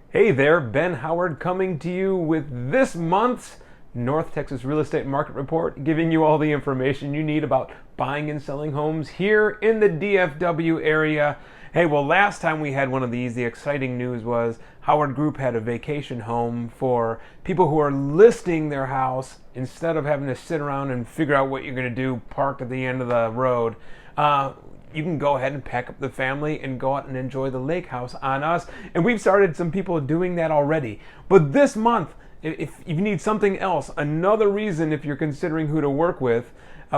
Hey there, Ben Howard coming to you with this month's North Texas Real Estate Market Report, giving you all the information you need about buying and selling homes here in the DFW area. Hey, well, last time we had one of these, the exciting news was HowardGroup had a vacation home for people who are listing their house instead of having to sit around and figure out what you're going to do parked at the end of the road. You can go ahead and pack up the family and go out and enjoy the lake house on us. And we've started some people doing that already. But this month, if you need something else, another reason if you're considering who to work with,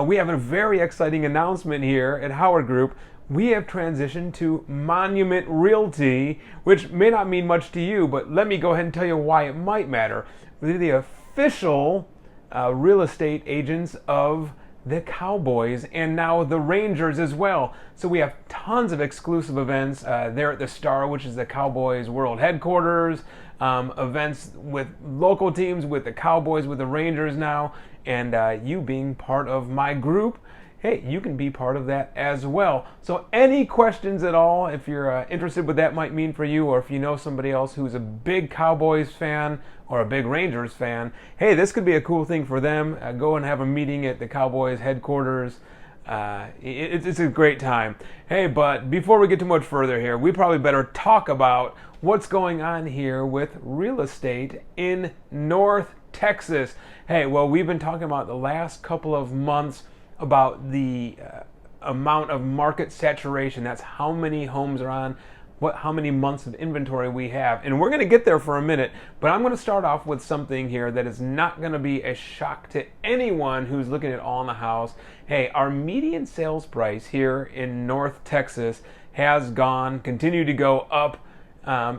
we have a very exciting announcement here at HowardGroup. We have transitioned to Monument Realty, which may not mean much to you, but let me go ahead and tell you why it might matter. We're the official real estate agents of the Cowboys and now the Rangers as well. So we have tons of exclusive events there at the Star, which is the Cowboys World Headquarters, events with local teams, with the Cowboys, with the Rangers now, and you being part of my group, hey, you can be part of that as well. So any questions at all, if you're interested what that might mean for you, or if you know somebody else who's a big Cowboys fan or a big Rangers fan, hey, this could be a cool thing for them. Go and have a meeting at the Cowboys headquarters. It's a great time. Hey, but before we get too much further here, we probably better talk about what's going on here with real estate in North Texas. Hey, well, we've been talking about the last couple of months about the amount of market saturation. That's how many homes are on, how many months of inventory we have. And we're going to get there for a minute, but I'm going to start off with something here that is not going to be a shock to anyone who's looking at all in the house. Hey, our median sales price here in North Texas has continued to go up.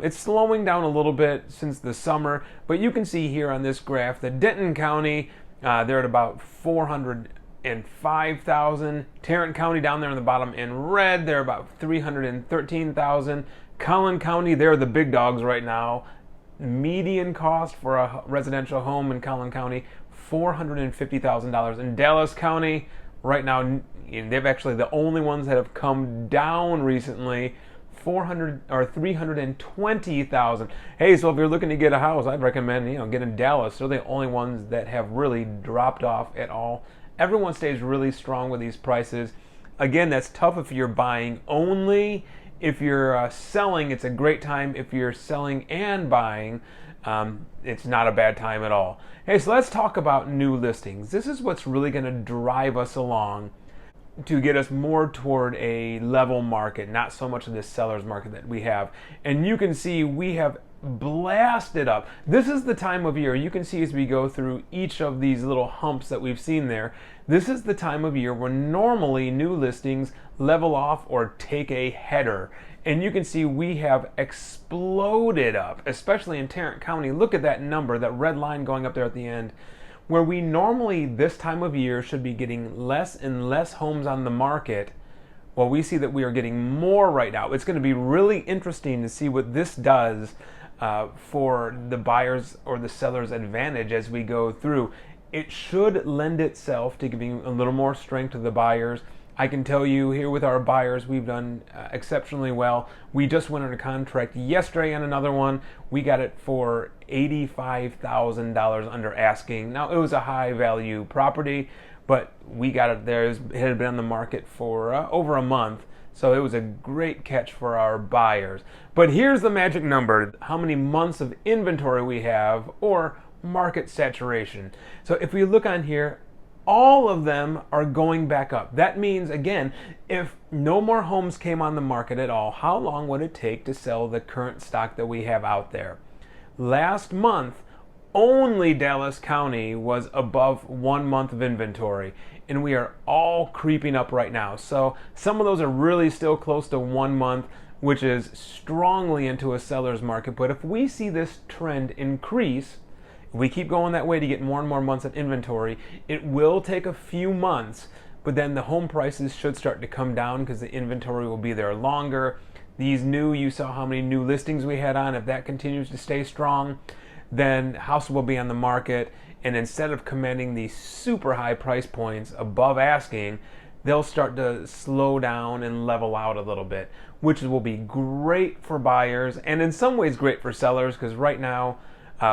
It's slowing down a little bit since the summer, but you can see here on this graph that Denton County, they're at about 405,000. Tarrant County down there on the bottom in red, they're about 313,000. Collin County, they're the big dogs right now. Median cost for a residential home in Collin County, $450,000. In Dallas County, right now, they've actually the only ones that have come down recently, 320,000. Hey, so if you're looking to get a house, I'd recommend get in Dallas. They're the only ones that have really dropped off at all. Everyone stays really strong with these prices. Again, that's tough if you're buying only. If you're selling, it's a great time. If you're selling and buying, it's not a bad time at all. Hey, so let's talk about new listings. This is what's really going to drive us along to get us more toward a level market, not so much of this seller's market that we have. And you can see we have blasted up. This is the time of year, you can see as we go through each of these little humps that we've seen there, this is the time of year where normally new listings level off or take a header. And you can see we have exploded up, especially in Tarrant County. Look at that number, that red line going up there at the end, where we normally this time of year should be getting less and less homes on the market. Well, we see that we are getting more right now. It's going to be really interesting to see what this does for the buyers or the seller's advantage as we go through. It should lend itself to giving a little more strength to the buyers. I can tell you here with our buyers, we've done exceptionally well. We just went under contract yesterday on another one. We got it for $85,000 under asking. Now, it was a high value property, but we got it there. It had been on the market for over a month. So it was a great catch for our buyers. But here's the magic number, how many months of inventory we have, or market saturation. So if we look on here, all of them are going back up. That means, again, if no more homes came on the market at all, how long would it take to sell the current stock that we have out there? Last month, only Dallas County was above 1 month of inventory, and we are all creeping up right now. So some of those are really still close to 1 month, which is strongly into a seller's market. But if we see this trend increase, if we keep going that way to get more and more months of inventory, it will take a few months, but then the home prices should start to come down because the inventory will be there longer. You saw how many new listings we had on. If that continues to stay strong, then house will be on the market, and instead of commanding these super high price points above asking, they'll start to slow down and level out a little bit. which will be great for buyers and in some ways great for sellers, because right now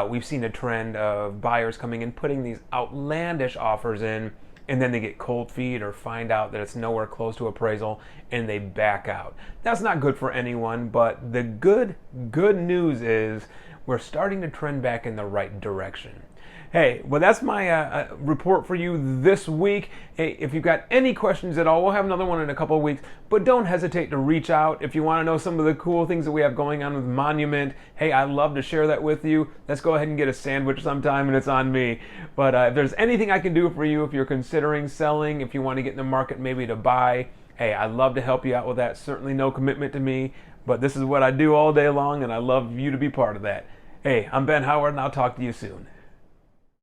we've seen a trend of buyers coming in, putting these outlandish offers in, and then they get cold feet or find out that it's nowhere close to appraisal and they back out. That's not good for anyone, but the good news is we're starting to trend back in the right direction. Hey, well, that's my report for you this week. Hey, if you've got any questions at all, we'll have another one in a couple of weeks, but don't hesitate to reach out if you want to know some of the cool things that we have going on with Monument. Hey, I'd love to share that with you. Let's go ahead and get a sandwich sometime, and it's on me. But if there's anything I can do for you, if you're considering selling, if you want to get in the market maybe to buy, hey, I'd love to help you out with that. Certainly no commitment to me, but this is what I do all day long, and I love you to be part of that. Hey, I'm Ben Howard, and I'll talk to you soon.